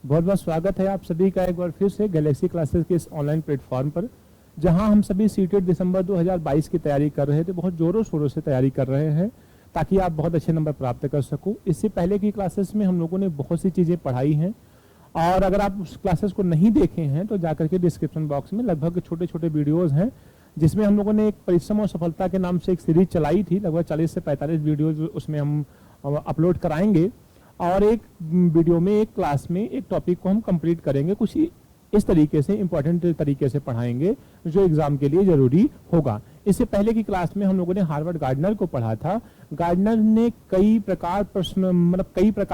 बहुत बहुत स्वागत है आप सभी का एक बार फिर से गैलेक्सी क्लासेस के इस ऑनलाइन प्लेटफॉर्म पर, जहां हम सभी सीटेट दिसंबर 2022 की तैयारी कर रहे थे। बहुत जोरों शोरों से तैयारी कर रहे हैं ताकि आप बहुत अच्छे नंबर प्राप्त कर सको। इससे पहले की क्लासेस में हम लोगों ने बहुत सी चीज़ें पढ़ाई हैं, और अगर आप उस क्लासेस को नहीं देखे हैं तो जाकर के डिस्क्रिप्शन बॉक्स में लगभग छोटे छोटे वीडियोज़ हैं, जिसमें हम लोगों ने एक परिश्रम और सफलता के नाम से एक सीरीज चलाई थी। लगभग 40 से 45 वीडियोज़ उसमें हम अपलोड कराएंगे, और एक वीडियो में एक क्लास में एक टॉपिक को हम कंप्लीट करेंगे। कुछ इस तरीके से इंपॉर्टेंट तरीके से पढ़ाएंगे जो एग्जाम के लिए जरूरी होगा। इससे पहले की क्लास में हम लोगों ने हार्वर्ड गार्डनर को पढ़ा था। गार्डनर ने कई प्रकार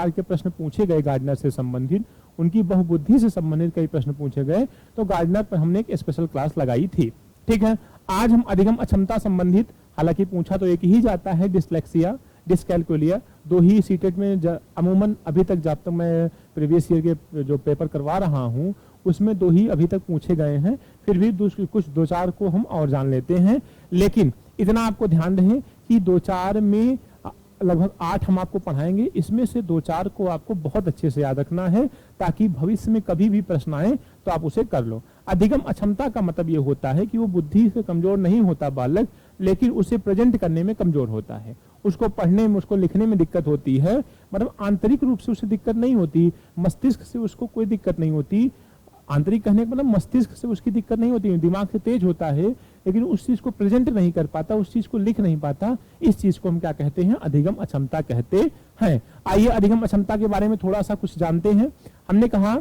के प्रश्न पूछे गए गार्डनर से संबंधित, उनकी बहुबुद्धि से संबंधित कई प्रश्न पूछे गए, तो गार्डनर पर हमने एक स्पेशल क्लास लगाई थी। ठीक है, आज हम अधिगम अक्षमता संबंधित, हालांकि पूछा तो एक ही जाता है, डिसलेक्सिया, डिसकैलकुलिया, दो ही सीटेट में अमूमन अभी तक, जब तक मैं प्रीवियस ईयर के जो पेपर करवा रहा हूं उसमें दो ही अभी तक पूछे गए हैं। फिर भी कुछ दो चार को हम और जान लेते हैं, लेकिन इतना आपको ध्यान रहे कि दो चार में लगभग 8 हम आपको पढ़ाएंगे। इसमें से दो चार को आपको बहुत अच्छे से याद रखना है ताकि भविष्य में कभी भी प्रश्न आए तो आप उसे कर लो। अधिगम अक्षमता का मतलब ये होता है कि वो बुद्धि से कमजोर नहीं होता बालक, लेकिन उसे प्रेजेंट करने में कमजोर होता है। उसको पढ़ने में, उसको लिखने में दिक्कत होती है, मतलब आंतरिक रूप से उसे दिक्कत नहीं होती, मस्तिष्क से उसको कोई दिक्कत नहीं होती। आंतरिक कहने का मतलब मस्तिष्क से उसकी दिक्कत नहीं होती, दिमाग से तेज होता है, लेकिन उस चीज को प्रेजेंट नहीं कर पाता, उस चीज को लिख नहीं पाता। इस चीज को हम क्या कहते हैं? अधिगम अक्षमता कहते हैं। आइए अधिगम अक्षमता के बारे में थोड़ा सा कुछ जानते हैं। हमने कहा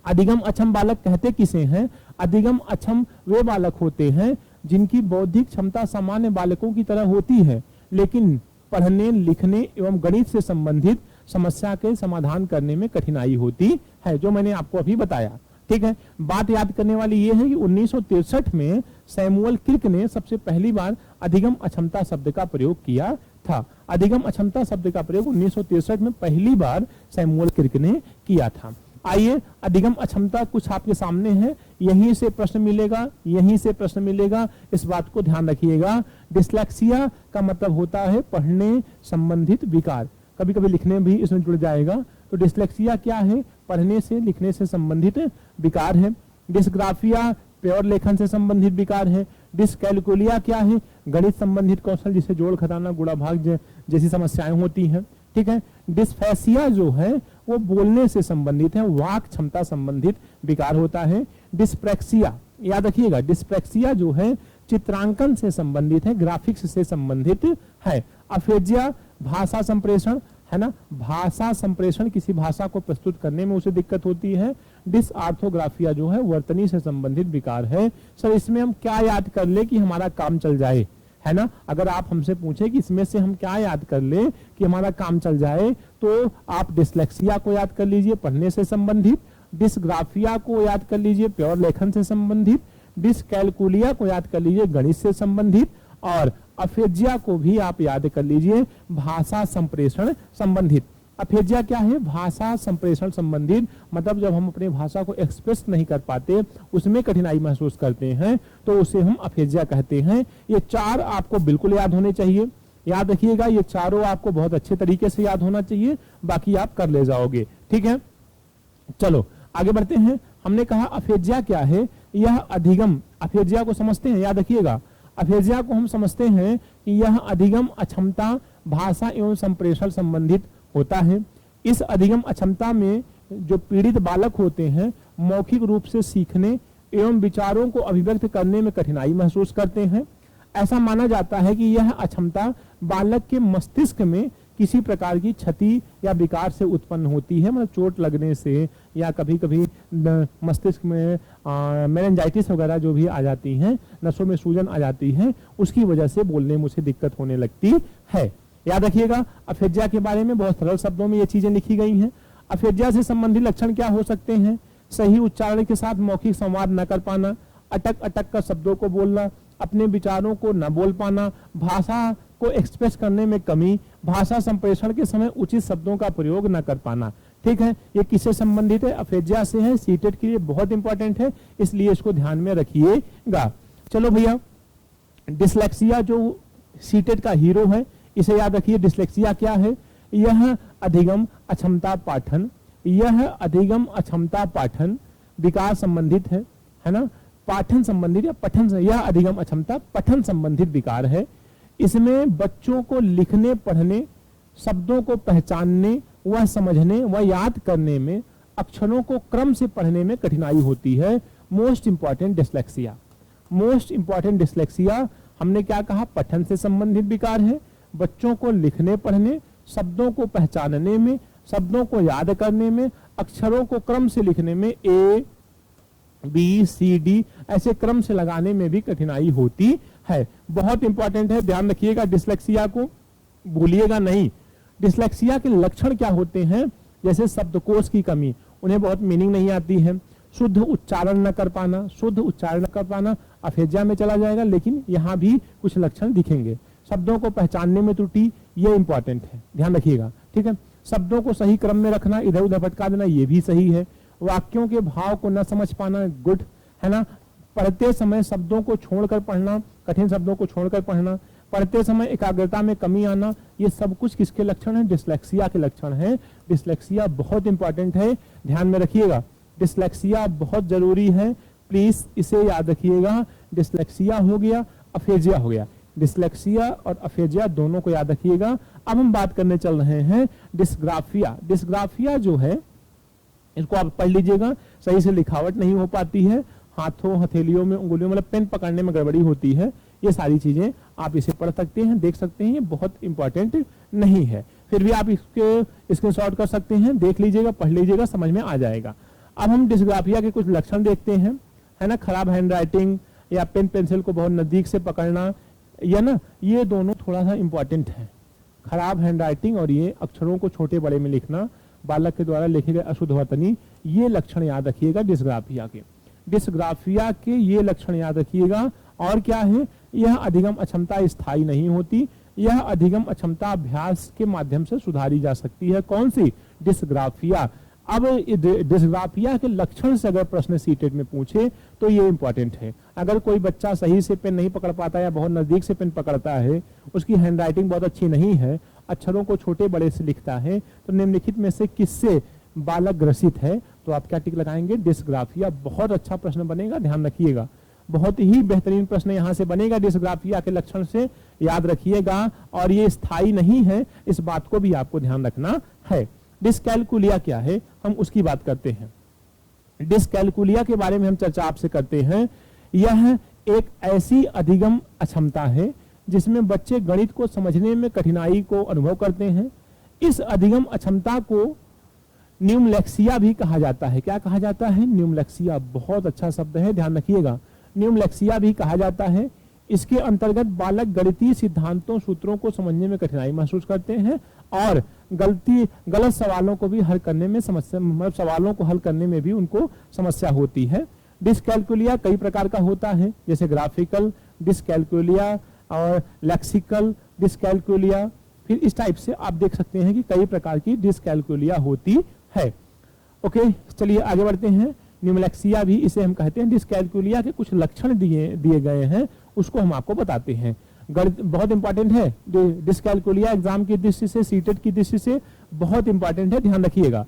अधिगम अक्षम बालक कहते किसे हैं? अधिगम अक्षम वे बालक होते हैं जिनकी बौद्धिक क्षमता सामान्य बालकों की तरह होती है, लेकिन पढ़ने, लिखने एवं गणित से संबंधित समस्या के समाधान करने में कठिनाई होती है, जो मैंने आपको अभी बताया। ठीक है, बात याद करने वाली यह है कि 1963 में सैमुअल क्रिक ने सबसे पहली बार अधिगम अक्षमता शब्द का प्रयोग किया था। अधिगम अक्षमता शब्द का प्रयोग 1963 में पहली बार सैमुअल क्रिक ने किया था। आइए, अधिगम अक्षमता कुछ आपके सामने है, यहीं से प्रश्न मिलेगा, यहीं से प्रश्न मिलेगा, इस बात को ध्यान रखिएगा। डिसलेक्सिया का मतलब होता है पढ़ने संबंधित विकार, कभी कभी लिखने भी इसमें जुड़ जाएगा। तो डिसलेक्सिया क्या है? पढ़ने से, लिखने से संबंधित विकार है। डिसग्राफिया प्योर लेखन से संबंधित विकार है। डिसकैलकुलिया क्या है? गणित संबंधित कौशल, जिसे जोड़ घटाना, गुणा भाग जैसी समस्याएं होती हैं। ठीक है, डिस्फेसिया जो है वो बोलने से संबंधित है, वाक क्षमता संबंधित विकार होता है। डिस्प्रैक्सिया, याद रखिएगा, डिस्प्रैक्सिया जो है चित्रांकन से संबंधित है, ग्राफिक्स से संबंधित है। अफेजिया भाषा संप्रेषण है ना, भाषा संप्रेषण, किसी भाषा को प्रस्तुत करने में उसे दिक्कत होती है। डिसआर्थोग्राफिया जो है वर्तनी से संबंधित विकार है। सर इसमें हम क्या याद कर ले कि हमारा काम चल जाए, है ना? अगर आप हमसे पूछे कि इसमें से हम क्या याद कर ले कि हमारा काम चल जाए, तो आप डिसलेक्सिया को याद कर लीजिए, पढ़ने से संबंधित। डिसग्राफिया को याद कर लीजिए, प्योर लेखन से संबंधित। डिसकैलकुलिया को याद कर लीजिए, गणित से संबंधित। और अफेजिया को भी आप याद कर लीजिए, भाषा संप्रेषण संबंधित। अफेजिया क्या है? भाषा संप्रेषण संबंधित, मतलब जब हम अपनी भाषा को एक्सप्रेस नहीं कर पाते, उसमें कठिनाई महसूस करते हैं, तो उसे हम अफेजिया कहते हैं। ये चार आपको बिल्कुल याद होने चाहिए, याद रखिएगा, ये चारों आपको बहुत अच्छे तरीके से याद होना चाहिए, बाकी आप कर ले जाओगे। ठीक है, चलो आगे बढ़ते हैं। हमने कहा अफेजिया क्या है? यह अधिगम, अफेजिया को समझते हैं, याद रखिएगा, अफेजिया को हम समझते हैं कि यह अधिगम अक्षमता भाषा एवं संप्रेषण संबंधित होता है। इस अधिगम अक्षमता में जो पीड़ित बालक होते हैं मौखिक रूप से सीखने एवं विचारों को अभिव्यक्त करने में कठिनाई महसूस करते हैं। ऐसा माना जाता है कि यह अक्षमता बालक के मस्तिष्क में किसी प्रकार की क्षति या विकार से उत्पन्न होती है, मतलब चोट लगने से, या कभी कभी मस्तिष्क में मेनिंजाइटिस वगैरह जो भी आ जाती हैं, नसों में सूजन आ जाती है, उसकी वजह से बोलने में उसे दिक्कत होने लगती है। याद रखिएगा, अफेजिया के बारे में बहुत सरल शब्दों में ये चीजें लिखी गई हैं। अफेजिया से संबंधित लक्षण क्या हो सकते हैं? सही उच्चारण के साथ मौखिक संवाद न कर पाना, अटक अटक कर शब्दों को बोलना, अपने विचारों को न बोल पाना, भाषा को एक्सप्रेस करने में कमी, भाषा संप्रेषण के समय उचित शब्दों का प्रयोग न कर पाना। ठीक है, ये किससे संबंधित है? अफेजिया से है। सीटेट के लिए बहुत इंपॉर्टेंट है, इसलिए इसको ध्यान में रखिएगा। चलो भैया, डिसलेक्सिया जो सीटेट का हीरो है, इसे याद रखिए। डिसलेक्सिया क्या है? यह अधिगम अक्षमता पाठन यह अधिगम अक्षमता पाठन विकास संबंधित है ना, पाठन संबंधित या पठन, यह अधिगम अक्षमता पठन संबंधित विकार है। इसमें बच्चों को लिखने पढ़ने, शब्दों को पहचानने व समझने व याद करने में, अक्षरों को क्रम से पढ़ने में कठिनाई होती है। Most important dyslexia, most important dyslexia हमने क्या कहा, पठन से संबंधित विकार है। बच्चों को लिखने पढ़ने, शब्दों को पहचानने में, शब्दों को याद करने में, अक्षरों को क्रम से लिखने में, ए बी सी डी ऐसे क्रम से लगाने में भी कठिनाई होती है। बहुत इंपॉर्टेंट है, ध्यान रखिएगा, डिस्लेक्सिया को भूलिएगा नहीं। डिस्लेक्सिया के लक्षण क्या होते हैं, जैसे शब्दकोश की कमी, उन्हें बहुत मीनिंग नहीं आती है, शुद्ध उच्चारण न कर पाना, शुद्ध उच्चारण न कर पाना अफेजिया में चला जाएगा, लेकिन यहां भी कुछ लक्षण दिखेंगे। शब्दों को पहचानने में त्रुटि, ये इंपॉर्टेंट है, ध्यान रखिएगा, ठीक है। शब्दों को सही क्रम में रखना, इधर उधर भटका देना, ये भी सही है। वाक्यों के भाव को न समझ पाना, गुड है ना। पढ़ते समय शब्दों को छोड़कर पढ़ना, कठिन शब्दों को छोड़कर पढ़ना, पढ़ते समय एकाग्रता में कमी आना, ये सब कुछ किसके लक्षण हैं, डिस्लेक्सिया के लक्षण हैं। डिस्लेक्सिया बहुत इंपॉर्टेंट है, ध्यान में रखिएगा, डिस्लेक्सिया बहुत जरूरी है, प्लीज इसे याद रखिएगा। डिस्लेक्सिया हो गया, अफेजिया हो गया, डिस्लेक्सिया और अफेजिया दोनों को याद रखिएगा। अब हम बात करने चल रहे हैं डिस्ग्राफिया। डिस्ग्राफिया जो है, इसको आप पढ़ लीजिएगा, सही से लिखावट नहीं हो पाती है, हाथों हथेलियों में, उंगलियों मतलब पेन पकड़ने में गड़बड़ी होती है, ये सारी चीजें आप इसे पढ़ सकते हैं, देख सकते हैं, ये बहुत इंपॉर्टेंट नहीं है, फिर भी आप इसके स्क्रीनशॉट कर सकते हैं, देख लीजिएगा, पढ़ लीजिएगा, समझ में आ जाएगा। अब हम डिस्ग्राफिया के कुछ लक्षण देखते हैं, है ना। खराब हैंडराइटिंग या पेन पेंसिल को बहुत नजदीक से पकड़ना, या ना, ये दोनों थोड़ा सा इंपॉर्टेंट है। खराब हैंडराइटिंग और ये अक्षरों को छोटे बड़े में लिखना, बालक के द्वारा लिखे गए अशुद्ध वर्तनी, ये लक्षण याद रखिएगा डिस्ग्राफिया के। डिस्ग्राफिया के ये लक्षण याद रखिएगा। और क्या है, यह अधिगम अक्षमता स्थायी नहीं होती, यह अधिगम अक्षमता अभ्यास के माध्यम से सुधारी जा सकती है। कौन सी, डिस्ग्राफिया। अब डिस्ग्राफिया के लक्षण से अगर प्रश्न सीटेट में पूछे तो ये इंपॉर्टेंट है। अगर कोई बच्चा सही से पेन नहीं पकड़ पाता या बहुत नजदीक से पेन पकड़ता है, उसकी हैंडराइटिंग बहुत अच्छी नहीं है, अक्षरों को छोटे बड़े से लिखता है, तो निम्नलिखित में से किससे बालक ग्रसित है, तो आप क्या टिक लगाएंगे, डिस्ग्राफिया। बहुत अच्छा प्रश्न बनेगा, ध्यान रखिएगा, बहुत ही बेहतरीन प्रश्न यहां से बनेगा डिस्ग्राफिया के लक्षण से, याद रखिएगा। और ये स्थायी नहीं है, इस बात को भी आपको ध्यान रखना है। डिस्कैलकुलिया क्या है, हम उसकी बात करते हैं। डिस्कैलकुलिया के बारे में हम चर्चा आपसे करते हैं। यह एक ऐसी अधिगम अक्षमता है जिसमें बच्चे गणित को समझने में कठिनाई को अनुभव करते हैं। इस अधिगम अक्षमता को न्यूमलेक्सिया भी कहा जाता है। क्या कहा जाता है, न्यूमलेक्सिया। बहुत अच्छा शब्द है, ध्यान रखिएगा, न्यूमलेक्सिया भी कहा जाता है। इसके अंतर्गत बालक गणितीय सिद्धांतों सूत्रों को समझने में कठिनाई महसूस करते हैं और गलत सवालों को भी हल करने में सवालों को हल करने में भी उनको समस्या होती है। डिस्कैलकुलिया कई प्रकार का होता है, जैसे ग्राफिकल डिस्कैलकुलिया और लेक्सिकल डिस्कैलकुलिया। फिर इस टाइप से आप देख सकते हैं कि कई प्रकार की डिस्कैलकुलिया होती है। ओके, चलिए आगे बढ़ते हैं। न्यूमलेक्सिया भी इसे हम कहते हैं। डिस्कैलकुलिया के कुछ लक्षण दिए गए हैं, उसको हम आपको बताते हैं। बहुत इंपॉर्टेंट है डिस्कैलकुलिया, एग्जाम की दृष्टि से, सीटेट की दृष्टि से बहुत इंपॉर्टेंट है, ध्यान रखिएगा।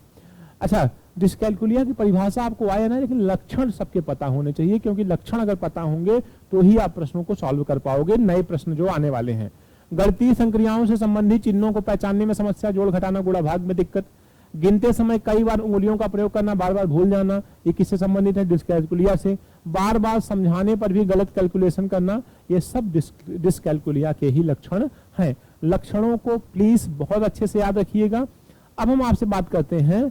अच्छा, डिस्कैलकुलिया की परिभाषा आपको आया ना, लेकिन लक्षण सबके पता होने चाहिए, क्योंकि लक्षण अगर पता होंगे तो ही आप प्रश्नों को सॉल्व कर पाओगे, नए प्रश्न जो आने वाले हैं। गणितीय संक्रियाओं से संबंधित चिन्हों को पहचानने में समस्या, जोड़ घटाना, गुणा भाग में दिक्कत, गिनते समय कई बार उंगलियों का प्रयोग करना, बार बार भूल जाना, ये किससे संबंधित है, डिस्कैलकुलिया से। बार बार समझाने पर भी गलत कैलकुलेशन करना, ये सब डिस्कैलकुलिया के ही लक्षण हैं। लक्षणों को प्लीज बहुत अच्छे से याद रखिएगा। अब हम आपसे बात करते हैं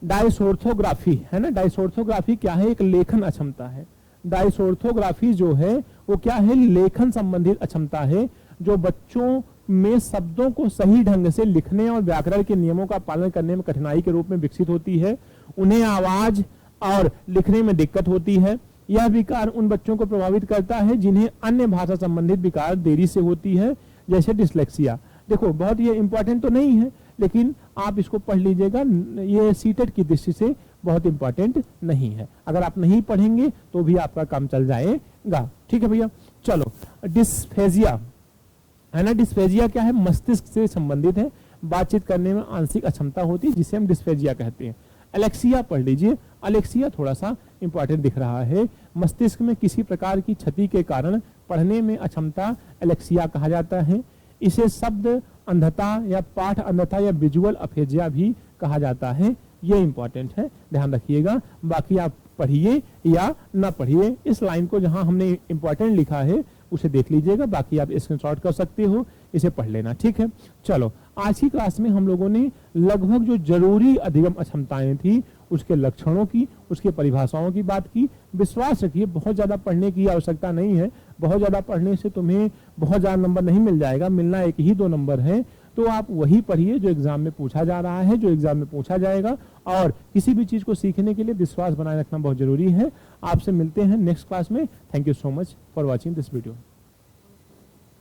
डायसोर्थोग्राफी, है ना। डायसोर्थोग्राफी क्या है, एक लेखन अक्षमता है। डायसोर्थोग्राफी जो है वो क्या है, लेखन संबंधित अक्षमता है, जो बच्चों में शब्दों को सही ढंग से लिखने और व्याकरण के नियमों का पालन करने में कठिनाई के रूप में विकसित होती है। उन्हें आवाज और लिखने में दिक्कत होती है। यह विकार उन बच्चों को प्रभावित करता है जिन्हें अन्य भाषा संबंधित विकार देरी से होती है, जैसे डिस्लेक्सिया। देखो, बहुत ये इंपॉर्टेंट तो नहीं है, लेकिन आप इसको पढ़ लीजिएगा, ये सीटेट की दृष्टि से बहुत इंपॉर्टेंट नहीं है। अगर आप नहीं पढ़ेंगे तो भी आपका काम चल जाएगा, ठीक है भैया। चलो, डिस्फेजिया है ना। डिस्फेजिया क्या है, मस्तिष्क से संबंधित है। बातचीत करने में आंशिक अक्षमता होती है जिसे हम डिस्फेजिया कहते हैं। एलेक्सिया पढ़ लीजिए, एलेक्सिया थोड़ा सा इंपॉर्टेंट दिख रहा है। मस्तिष्क में किसी प्रकार की क्षति के कारण पढ़ने में अक्षमता एलेक्सिया कहा जाता है। इसे शब्द अंधता या पाठ अंधता या विजुअल अफेजिया भी कहा जाता है। ये इंपॉर्टेंट है, ध्यान रखिएगा। बाकी आप पढ़िए या ना पढ़िए, इस लाइन को जहां हमने इंपॉर्टेंट लिखा है उसे देख लीजिएगा, बाकी आप स्क्रीनशॉट कर सकते हो, इसे पढ़ लेना, ठीक है। चलो, आज की क्लास में हम लोगों ने लगभग जो जरूरी अधिगम अक्षमताएं थी उसके लक्षणों की, उसके परिभाषाओं की बात की। विश्वास रखिए बहुत ज्यादा पढ़ने की आवश्यकता नहीं है, बहुत ज्यादा पढ़ने से तुम्हें बहुत ज्यादा नंबर नहीं मिल जाएगा, मिलना 1 ही 2 नंबर है। तो आप वही पढ़िए जो एग्जाम में पूछा जा रहा है, जो एग्जाम में पूछा जाएगा, और किसी भी चीज को सीखने के लिए विश्वास बनाए रखना बहुत जरूरी है। आपसे मिलते हैं नेक्स्ट क्लास में। Thank you so much for watching this video.